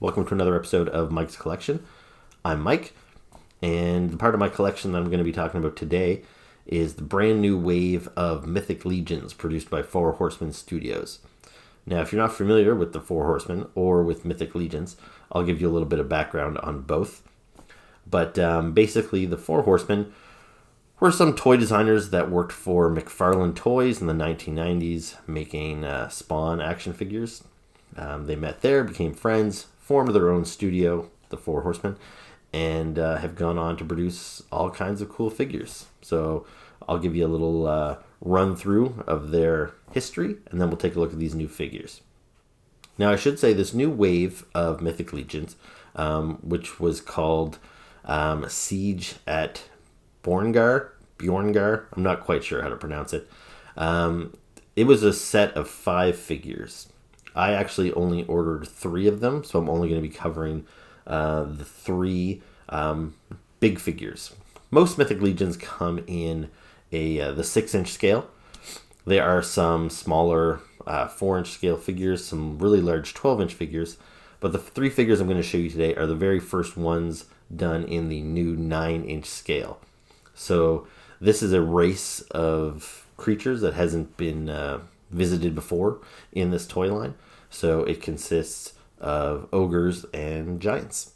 Welcome to another episode of Mike's Collection. I'm Mike, and the part of my collection that I'm going to be talking about today is the brand new wave of Mythic Legions produced by Four Horsemen Studios. Now, if you're not familiar with the Four Horsemen or with Mythic Legions, I'll give you a little bit of background on both. But basically, the Four Horsemen were some toy designers that worked for McFarlane Toys in the 1990s, making Spawn action figures. They met there, became friends, formed their own studio, the Four Horsemen, and have gone on to produce all kinds of cool figures. So I'll give you a little run through of their history, and then we'll take a look at these new figures. Now, I should say this new wave of Mythic Legions, which was called Siege at Bjorngar, I'm not quite sure how to pronounce it. It was a set of 5 figures. I actually only ordered 3 of them, so I'm only going to be covering the 3 big figures. Most Mythic Legions come in the 6-inch scale. There are some smaller 4-inch scale figures, some really large 12-inch figures, but the 3 figures I'm going to show you today are the very first ones done in the new 9-inch scale. So this is a race of creatures that hasn't been visited before in this toy line. So it consists of ogres and giants.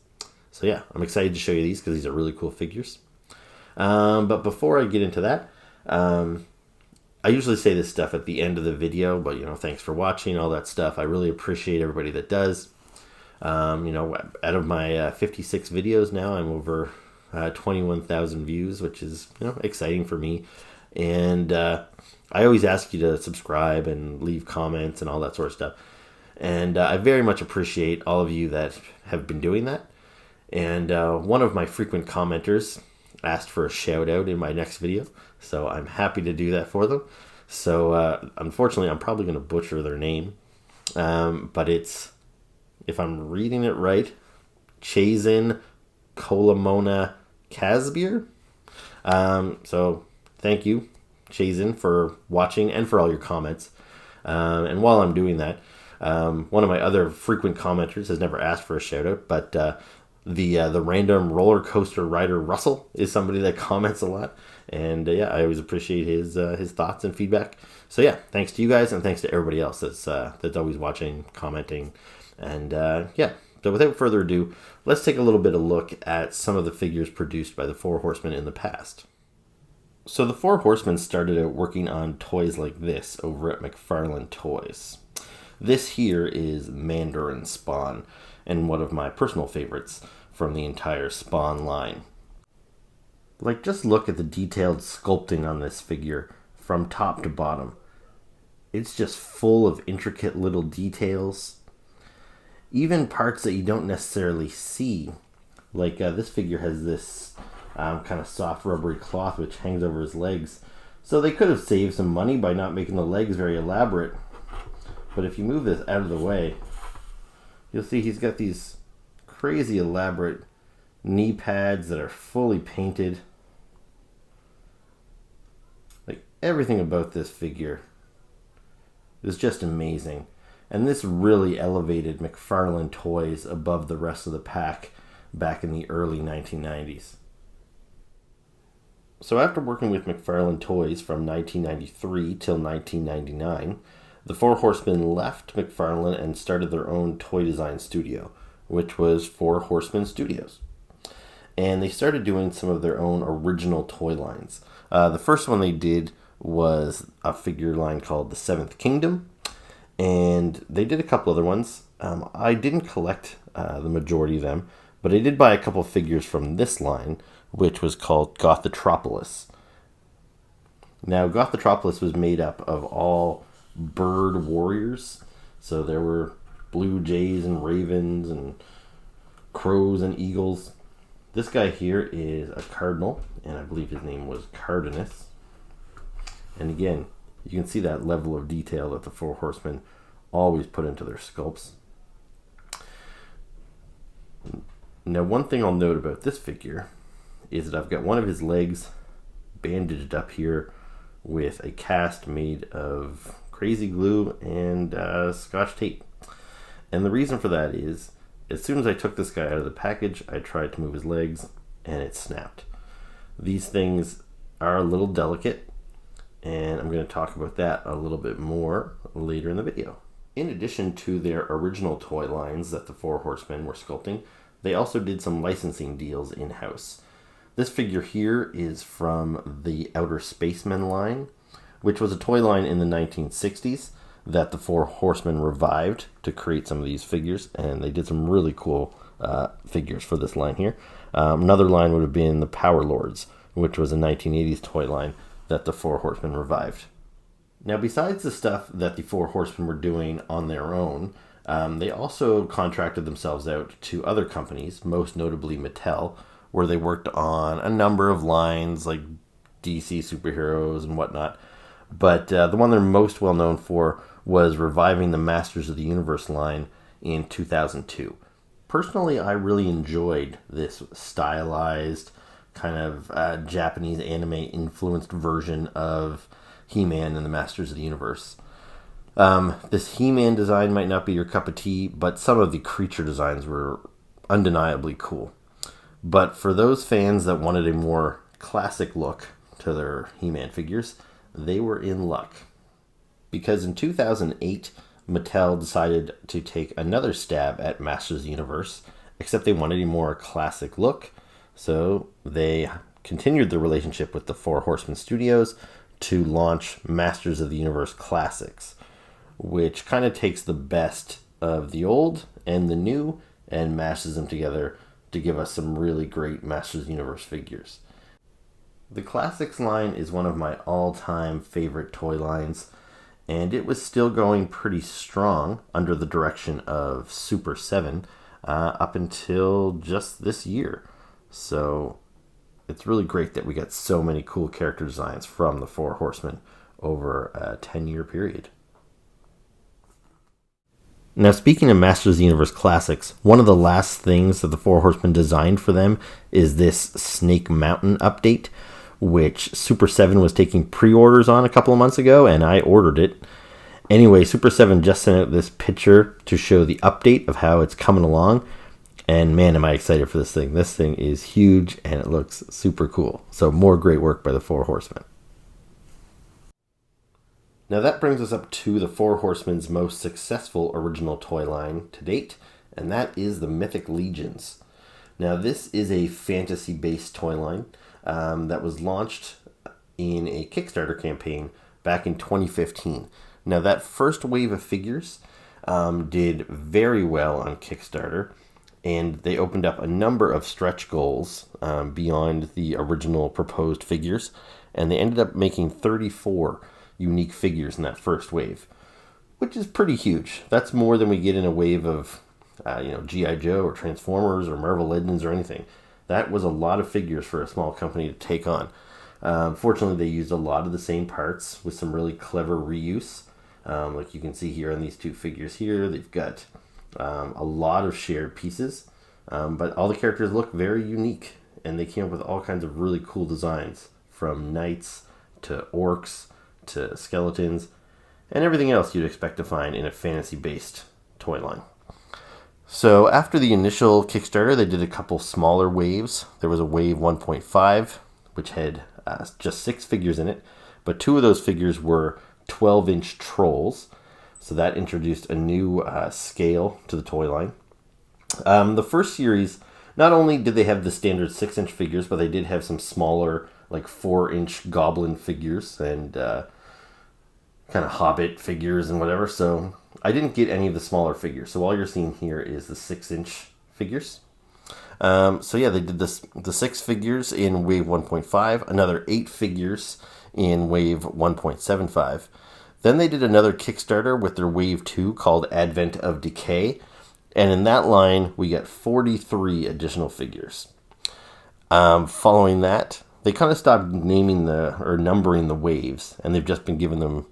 So yeah, I'm excited to show you these because these are really cool figures. But before I get into that, I usually say this stuff at the end of the video, but thanks for watching, all that stuff. I really appreciate everybody that does. Out of my 56 videos now, I'm over 21,000 views, which is exciting for me. And I always ask you to subscribe and leave comments and all that sort of stuff. And I very much appreciate all of you that have been doing that. And one of my frequent commenters asked for a shout out in my next video, so I'm happy to do that for them. So unfortunately, I'm probably going to butcher their name, but it's, if I'm reading it right, Chazin Kolamona Kazbir. So thank you, Chazin, for watching and for all your comments. And while I'm doing that, one of my other frequent commenters has never asked for a shout out, but the random roller coaster rider Russell is somebody that comments a lot, and I always appreciate his thoughts and feedback. So yeah, thanks to you guys, and thanks to everybody else that's always watching, commenting, and So without further ado, let's take a little bit of look at some of the figures produced by the Four Horsemen in the past. So the Four Horsemen started out working on toys like this over at McFarlane Toys. This here is Mandarin Spawn, and one of my personal favorites from the entire Spawn line. Just look at the detailed sculpting on this figure from top to bottom. It's just full of intricate little details. Even parts that you don't necessarily see. This figure has this kind of soft rubbery cloth which hangs over his legs. So they could have saved some money by not making the legs very elaborate. But if you move this out of the way, you'll see he's got these crazy elaborate knee pads that are fully painted. Everything about this figure is just amazing. And this really elevated McFarlane Toys above the rest of the pack back in the early 1990s. So after working with McFarlane Toys from 1993 till 1999, the Four Horsemen left McFarlane and started their own toy design studio, which was Four Horsemen Studios. And they started doing some of their own original toy lines. The first one they did was a figure line called the Seventh Kingdom, and they did a couple other ones. I didn't collect the majority of them, but I did buy a couple figures from this line, which was called Gothotropolis. Now, Gothotropolis was made up of all bird warriors. So there were blue jays and ravens and crows and eagles. This guy here is a cardinal, and I believe his name was Cardanus. And again, you can see that level of detail that the Four Horsemen always put into their sculpts. Now, one thing I'll note about this figure is that I've got one of his legs bandaged up here with a cast made of crazy glue and Scotch tape. And the reason for that is as soon as I took this guy out of the package, I tried to move his legs and it snapped. These things are a little delicate, and I'm going to talk about that a little bit more later in the video. In addition to their original toy lines that the Four Horsemen were sculpting, they also did some licensing deals in-house. This figure here is from the Outer Spacemen line, which was a toy line in the 1960s that the Four Horsemen revived to create some of these figures, and they did some really cool figures for this line here. Another line would have been the Power Lords, which was a 1980s toy line that the Four Horsemen revived. Now, besides the stuff that the Four Horsemen were doing on their own, they also contracted themselves out to other companies, most notably Mattel, where they worked on a number of lines like DC superheroes and whatnot. But the one they're most well known for was reviving the Masters of the Universe line in 2002. Personally, I really enjoyed this stylized, kind of Japanese anime influenced version of He-Man and the Masters of the Universe. This He-Man design might not be your cup of tea, but some of the creature designs were undeniably cool. But for those fans that wanted a more classic look to their He-Man figures, they were in luck. Because in 2008, Mattel decided to take another stab at Masters of the Universe, except they wanted a more classic look, so they continued the relationship with the Four Horsemen Studios to launch Masters of the Universe Classics, which kind of takes the best of the old and the new and mashes them together to give us some really great Masters of the Universe figures. The Classics line is one of my all-time favorite toy lines, and it was still going pretty strong under the direction of Super 7 up until just this year. So it's really great that we got so many cool character designs from the Four Horsemen over a 10-year period. Now, speaking of Masters of the Universe Classics, one of the last things that the Four Horsemen designed for them is this Snake Mountain update, which Super 7 was taking pre-orders on a couple of months ago, and I ordered it. Anyway, Super 7 just sent out this picture to show the update of how it's coming along, and man, am I excited for this thing. This thing is huge, and it looks super cool. So more great work by the Four Horsemen. Now that brings us up to the Four Horsemen's most successful original toy line to date, and that is the Mythic Legions. Now this is a fantasy-based toy line that was launched in a Kickstarter campaign back in 2015. Now that first wave of figures did very well on Kickstarter, and they opened up a number of stretch goals beyond the original proposed figures, and they ended up making 34 unique figures in that first wave, which is pretty huge. That's more than we get in a wave of G.I. Joe or Transformers or Marvel Legends or anything. That was a lot of figures for a small company to take on. Fortunately, they used a lot of the same parts with some really clever reuse. Like you can see here on these two figures here, they've got a lot of shared pieces, but all the characters look very unique, and they came up with all kinds of really cool designs, from knights to orcs to skeletons, and everything else you'd expect to find in a fantasy-based toy line. So after the initial Kickstarter, they did a couple smaller waves. There was a wave 1.5, which had just 6 figures in it, but 2 of those figures were 12-inch trolls, so that introduced a new scale to the toy line. The first series, not only did they have the standard 6-inch figures, but they did have some smaller, like 4-inch goblin figures and kind of hobbit figures and whatever. So I didn't get any of the smaller figures. So all you're seeing here is the 6-inch figures. So yeah, they did the 6 figures in wave 1.5, another 8 figures in wave 1.75. Then they did another Kickstarter with their wave 2 called Advent of Decay. And in that line, we got 43 additional figures. Following that, they kind of stopped numbering the waves, and they've just been giving them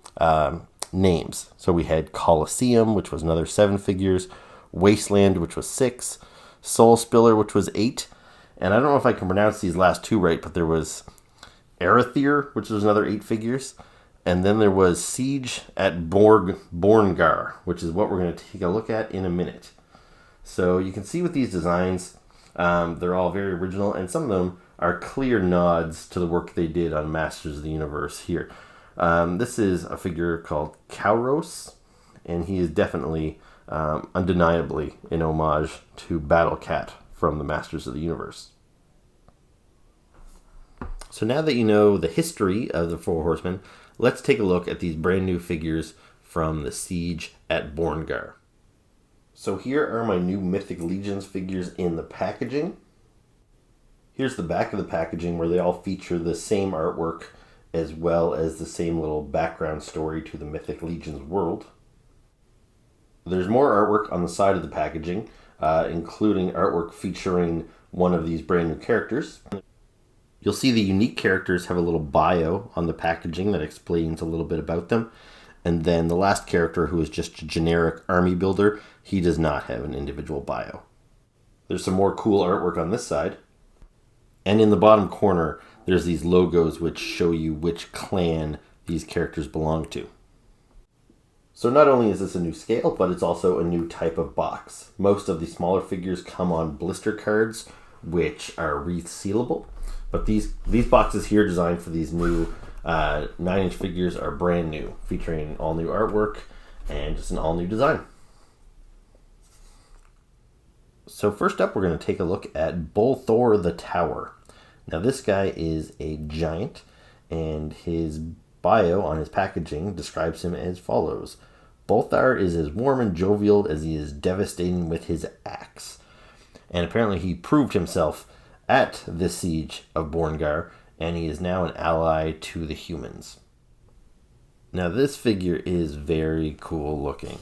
names. So we had Colosseum, which was another 7 figures, Wasteland, which was 6, Soul Spiller, which was 8, and I don't know if I can pronounce these last 2 right, but there was Arethyr, which was another 8 figures, and then there was Siege at Bjorngar, which is what we're going to take a look at in a minute. So you can see with these designs, they're all very original, and some of them are clear nods to the work they did on Masters of the Universe here. This is a figure called Kkurzog, and he is definitely, undeniably, an homage to Battle Cat from the Masters of the Universe. So now that you know the history of the Four Horsemen, let's take a look at these brand new figures from the siege at Bjorngar. So here are my new Mythic Legions figures in the packaging. Here's the back of the packaging where they all feature the same artwork as well as the same little background story to the Mythic Legions world. There's more artwork on the side of the packaging, including artwork featuring one of these brand new characters. You'll see the unique characters have a little bio on the packaging that explains a little bit about them. And then the last character, who is just a generic army builder, he does not have an individual bio. There's some more cool artwork on this side. And in the bottom corner, there's these logos which show you which clan these characters belong to. So not only is this a new scale, but it's also a new type of box. Most of the smaller figures come on blister cards, which are resealable. But these boxes here designed for these new 9-inch figures are brand new, featuring all new artwork and just an all new design. So first up, we're going to take a look at Bolthor the Tower. Now this guy is a giant, and his bio on his packaging describes him as follows. Bolthor is as warm and jovial as he is devastating with his axe. And apparently he proved himself at the siege of Bjorngar, and he is now an ally to the humans. Now this figure is very cool looking.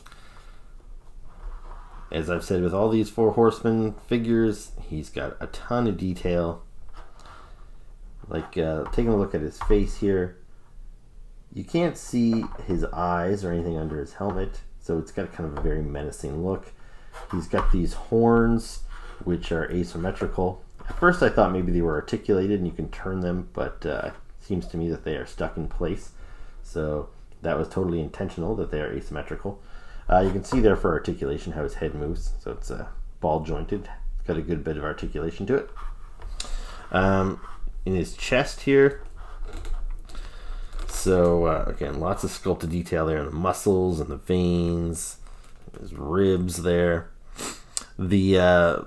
As I've said with all these Four Horsemen figures, he's got a ton of detail. Like taking a look at his face here, you can't see his eyes or anything under his helmet, so it's got kind of a very menacing look. He's got these horns, which are asymmetrical. At first I thought maybe they were articulated and you can turn them, but it seems to me that they are stuck in place. So that was totally intentional that they are asymmetrical. You can see there for articulation how his head moves, so it's ball jointed. It's got a good bit of articulation to it. In his chest here, so again, lots of sculpted detail there in the muscles and the veins, his ribs there. The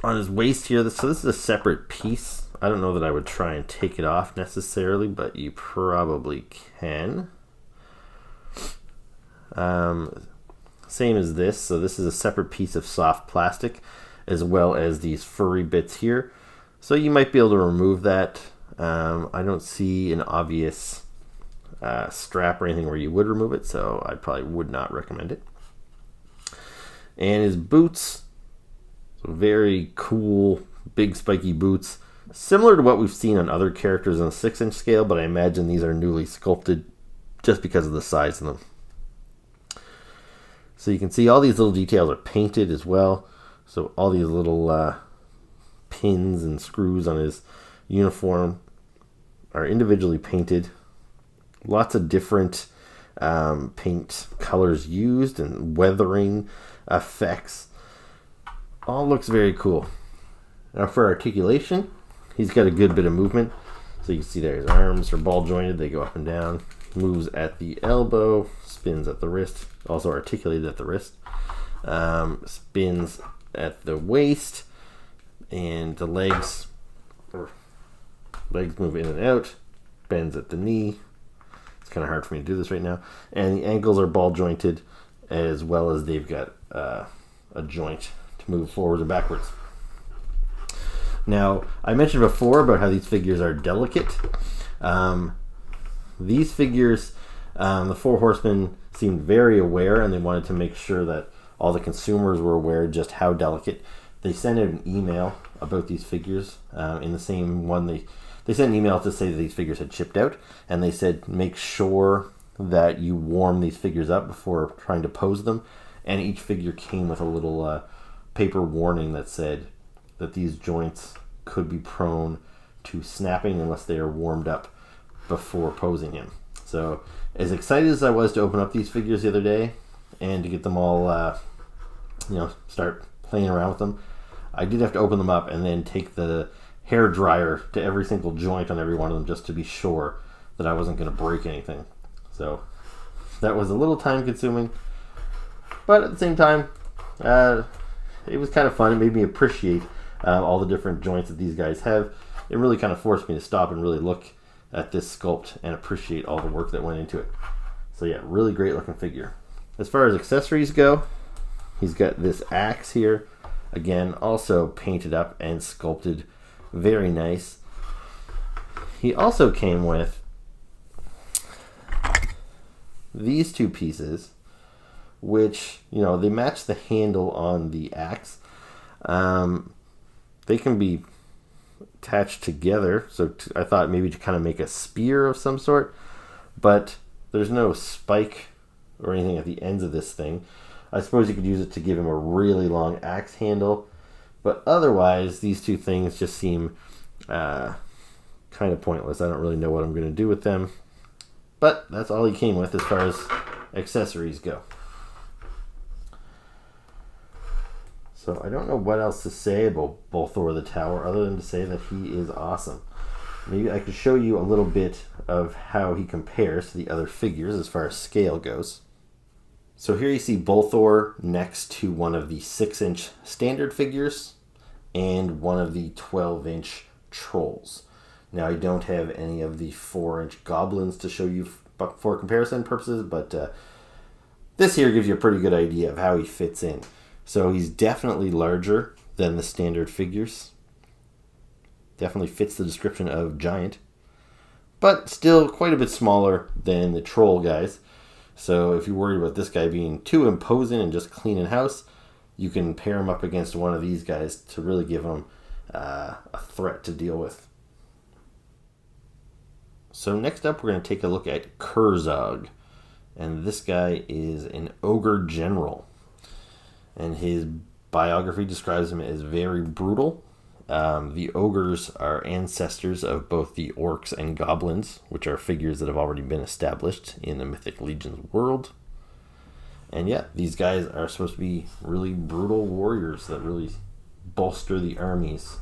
on his waist here, so this is a separate piece. I don't know that I would try and take it off necessarily, but you probably can. Same as this, so this is a separate piece of soft plastic, as well as these furry bits here. So you might be able to remove that. I don't see an obvious strap or anything where you would remove it, so I probably would not recommend it. And his boots, so very cool, big spiky boots, similar to what we've seen on other characters on a 6-inch scale, but I imagine these are newly sculpted just because of the size of them. So you can see all these little details are painted as well. So all these little pins and screws on his uniform are individually painted. Lots of different paint colors used and weathering effects. All looks very cool. Now for articulation, he's got a good bit of movement. So you can see there his arms are ball jointed, they go up and down. Moves at the elbow, spins at the wrist, also articulated at the wrist. Spins at the waist, and the legs move in and out, bends at the knee. It's kind of hard for me to do this right now. And the ankles are ball jointed, as well as they've got a joint to move forwards and backwards. Now, I mentioned before about how these figures are delicate. These figures, the Four Horsemen seemed very aware, and they wanted to make sure that all the consumers were aware just how delicate. They sent out an email about these figures. In the same one, they sent an email to say that these figures had shipped out, and they said make sure that you warm these figures up before trying to pose them. And each figure came with a little paper warning that said that these joints could be prone to snapping unless they are warmed up before posing him. So as excited as I was to open up these figures the other day and to get them all start playing around with them, I did have to open them up and then take the hair dryer to every single joint on every one of them just to be sure that I wasn't going to break anything. So that was a little time consuming, but at the same time, it was kind of fun. It made me appreciate all the different joints that these guys have. It really kind of forced me to stop and really look at this sculpt and appreciate all the work that went into it. So yeah, really great looking figure. As far as accessories go, he's got this axe here. Again, also painted up and sculpted. Very nice. He also came with these two pieces, which, they match the handle on the axe. They can be attached together, so I thought maybe to kind of make a spear of some sort, but there's no spike or anything at the ends of this thing. I suppose you could use it to give him a really long axe handle, but otherwise these two things just seem kind of pointless. I don't really know what I'm going to do with them, but that's all he came with as far as accessories go. So I don't know what else to say about Bolthor the Tower other than to say that he is awesome. Maybe I could show you a little bit of how he compares to the other figures as far as scale goes. So here you see Bolthor next to one of the 6-inch standard figures and one of the 12-inch trolls. Now I don't have any of the 4-inch goblins to show you for comparison purposes, but this here gives you a pretty good idea of how he fits in. So he's definitely larger than the standard figures. Definitely fits the description of giant, but still quite a bit smaller than the troll guys. So if you're worried about this guy being too imposing and just cleaning house, you can pair him up against one of these guys to really give him a threat to deal with. So next up, we're going to take a look at Kerzog. And this guy is an ogre general. And his biography describes him as very brutal. The ogres are ancestors of both the orcs and goblins, which are figures that have already been established in the Mythic Legions world. And yeah, these guys are supposed to be really brutal warriors that really bolster the armies.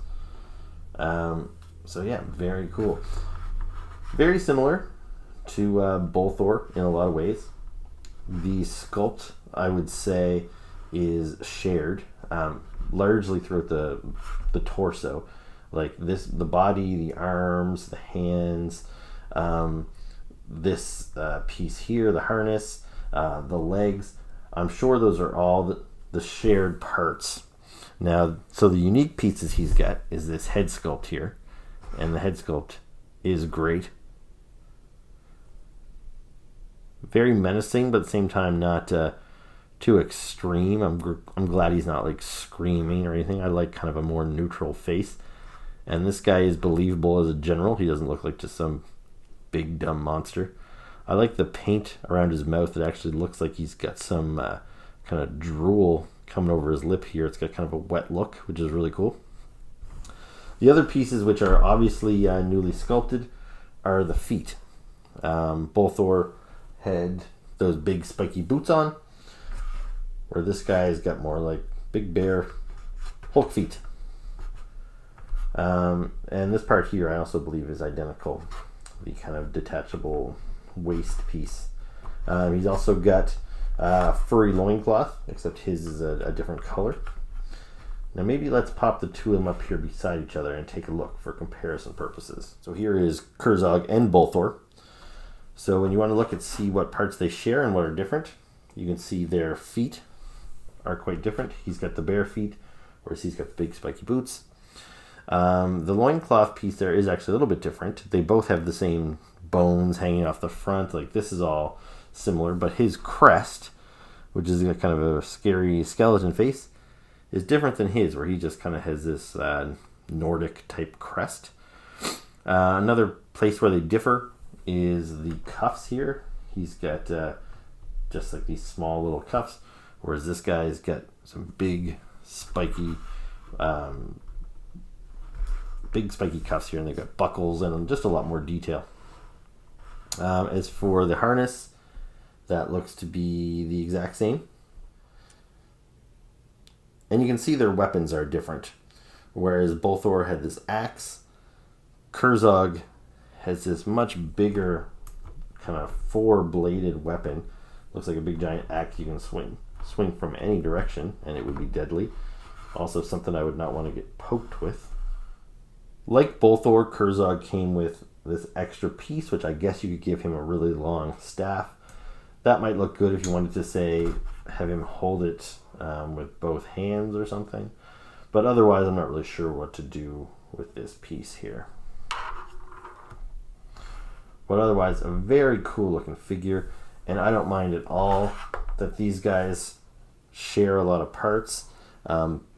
So yeah, very cool. Very similar to Bolthor in a lot of ways. The sculpt, I would say, is shared largely throughout the torso, like this, the body, the arms, the hands, this piece here, the harness, the legs. I'm sure those are all the shared parts. Now, so the unique pieces he's got is this head sculpt here, and the head sculpt is great. Very menacing, but at the same time not too extreme. I'm glad he's not like screaming or anything. I like kind of a more neutral face. And this guy is believable as a general. He doesn't look like just some big dumb monster. I like the paint around his mouth. It actually looks like he's got some kind of drool coming over his lip here. It's got kind of a wet look, which is really cool. The other pieces, which are obviously newly sculpted, are the feet. Bolthor had those big spiky boots on, where this guy's got more like big bear Hulk feet. And this part here I also believe is identical, the kind of detachable waist piece. He's also got furry loincloth, except his is a different color. Now maybe let's pop the two of them up here beside each other and take a look for comparison purposes. So here is Kerzog and Bolthor. So when you want to look and see what parts they share and what are different, you can see their feet are quite different. He's got the bare feet, whereas he's got the big spiky boots. The loincloth piece there is actually a little bit different. They both have the same bones hanging off the front. Like this is all similar, but his crest, which is kind of a scary skeleton face, is different than his, where he just kind of has this Nordic type crest. Another place where they differ is the cuffs here. He's got just like these small little cuffs, whereas this guy's got some big spiky cuffs here, and they've got buckles in them, just a lot more detail. As for the harness, that looks to be the exact same. And you can see their weapons are different. Whereas Bolthor had this axe, Kerzog has this much bigger kind of four-bladed weapon. Looks like a big giant axe you can swing from any direction, and it would be deadly. Also something I would not want to get poked with. Like Bolthor, Kkurzog came with this extra piece, which I guess you could give him a really long staff. That might look good if you wanted to, say, have him hold it with both hands or something. But otherwise, I'm not really sure what to do with this piece here. But otherwise, a very cool looking figure. And I don't mind at all that these guys share a lot of parts.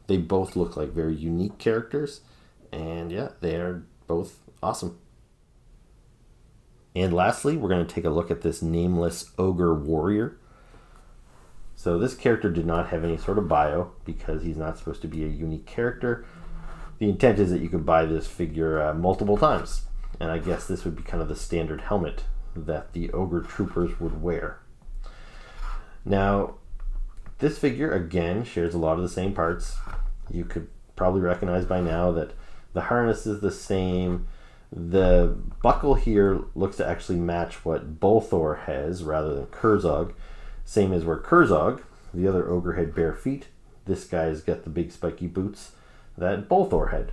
They both look like very unique characters. And yeah, they are both awesome. And lastly, we're going to take a look at this nameless Ogre Warrior. So this character did not have any sort of bio because he's not supposed to be a unique character. The intent is that you could buy this figure multiple times. And I guess this would be kind of the standard helmet that the Ogre troopers would wear. Now, this figure, again, shares a lot of the same parts. You could probably recognize by now that the harness is the same. The buckle here looks to actually match what Bolthor has rather than Kerzog. Same as where Kerzog, the other ogre, had bare feet. This guy's got the big spiky boots that Bolthor had.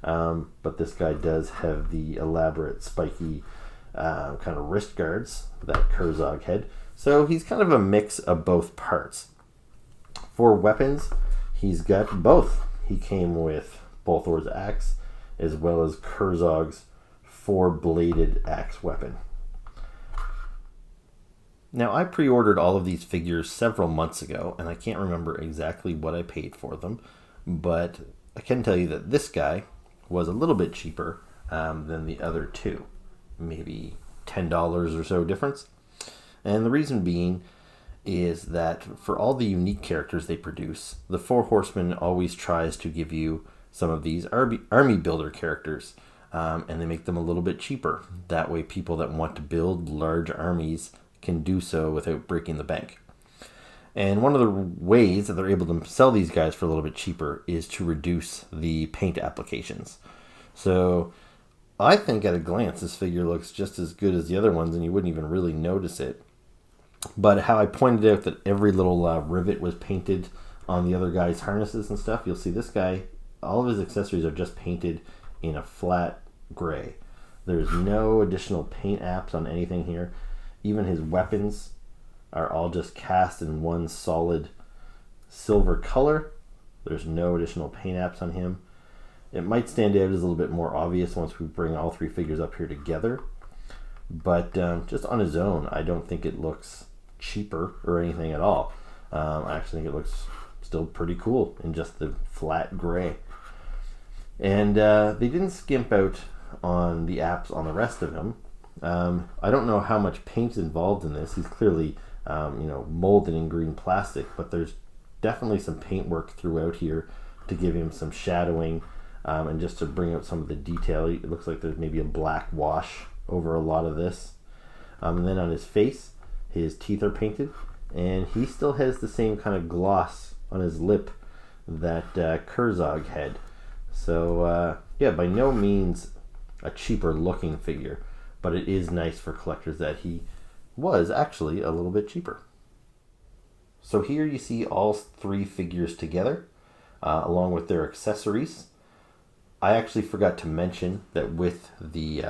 But this guy does have the elaborate spiky kind of wrist guards that Kerzog had. So he's kind of a mix of both parts. For weapons, he's got both. He came with Bolthor's axe as well as Kerzog's four-bladed axe weapon. Now, I pre-ordered all of these figures several months ago, and I can't remember exactly what I paid for them, but I can tell you that this guy was a little bit cheaper than the other two, maybe $10 or so difference. And the reason being is that for all the unique characters they produce, the Four Horsemen always tries to give you some of these army builder characters, and they make them a little bit cheaper. That way people that want to build large armies can do so without breaking the bank. And one of the ways that they're able to sell these guys for a little bit cheaper is to reduce the paint applications. So I think at a glance this figure looks just as good as the other ones, and you wouldn't even really notice it. But how I pointed out that every little rivet was painted on the other guy's harnesses and stuff, you'll see this guy, all of his accessories are just painted in a flat gray. There's no additional paint apps on anything here. Even his weapons are all just cast in one solid silver color. There's no additional paint apps on him. It might stand out as a little bit more obvious once we bring all three figures up here together. But just on his own, I don't think it looks cheaper or anything at all. I actually think it looks still pretty cool in just the flat gray. And they didn't skimp out on the apps on the rest of him. I don't know how much paint's involved in this. He's clearly molded in green plastic, but there's definitely some paint work throughout here to give him some shadowing and just to bring out some of the detail. It looks like there's maybe a black wash over a lot of this. And then on his face, his teeth are painted, and he still has the same kind of gloss on his lip that Kerzog had. So yeah, by no means a cheaper looking figure, but it is nice for collectors that he was actually a little bit cheaper. So here you see all three figures together, along with their accessories. I actually forgot to mention that with the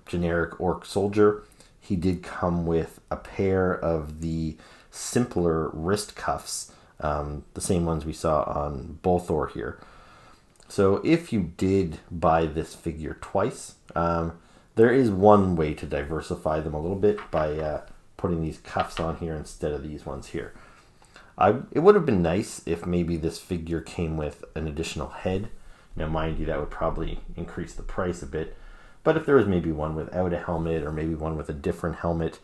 generic orc soldier, he did come with a pair of the simpler wrist cuffs, the same ones we saw on Bolthor here. So if you did buy this figure twice, there is one way to diversify them a little bit by putting these cuffs on here instead of these ones here. It would have been nice if maybe this figure came with an additional head. Now, mind you, that would probably increase the price a bit. But if there was maybe one without a helmet or maybe one with a different helmet,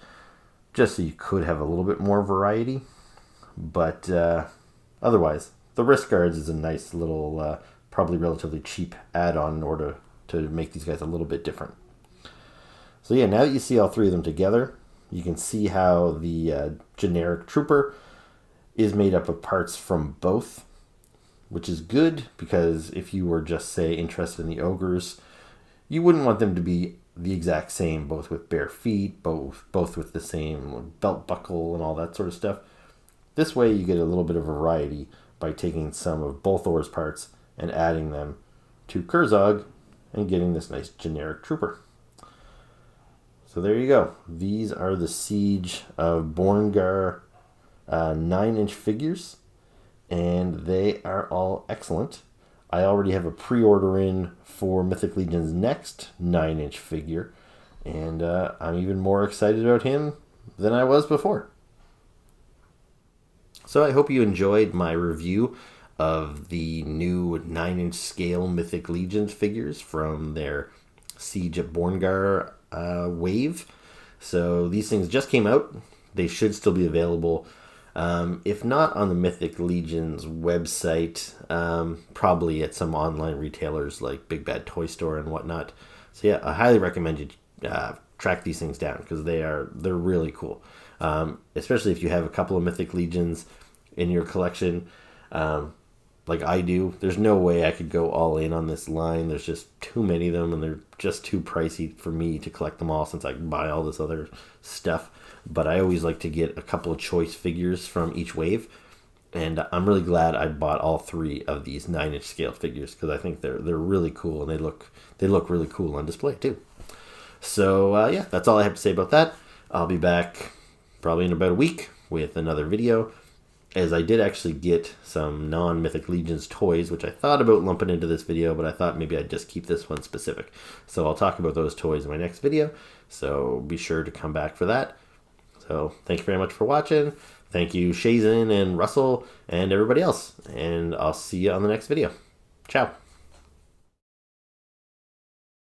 just so you could have a little bit more variety. But otherwise, the wrist guards is a nice little, probably relatively cheap add-on in order to make these guys a little bit different. So yeah, now that you see all three of them together, you can see how the generic trooper is made up of parts from both. which is good because if you were just, say, interested in the ogres, you wouldn't want them to be the exact same, both with bare feet, both with the same belt buckle and all that sort of stuff. This way you get a little bit of variety by taking some of Bolthor's parts and adding them to Kerzog and getting this nice generic trooper. So there you go. These are the Siege of Bjorngar 9-inch figures, and they are all excellent. I already have a pre-order in for Mythic Legion's next 9-inch figure, and I'm even more excited about him than I was before. So I hope you enjoyed my review of the new 9-inch scale Mythic Legions figures from their Siege of Bjorngar wave. So these things just came out. They should still be available. If not on the Mythic Legions website, probably at some online retailers like Big Bad Toy Store and whatnot. So yeah, I highly recommend you track these things down because they're really cool. Especially if you have a couple of Mythic Legions in your collection, like I do. There's no way I could go all in on this line. There's just too many of them, and they're just too pricey for me to collect them all since I can buy all this other stuff. But I always like to get a couple of choice figures from each wave, and I'm really glad I bought all 3 of these 9-inch scale figures because I think they're really cool, and they look really cool on display too. So yeah, that's all I have to say about that. I'll be back probably in about a week with another video, as I did actually get some non-Mythic Legions toys, which I thought about lumping into this video, but I thought maybe I'd just keep this one specific. So I'll talk about those toys in my next video, so be sure to come back for that. So thank you very much for watching. Thank you, Shazin and Russell and everybody else, and I'll see you on the next video. Ciao.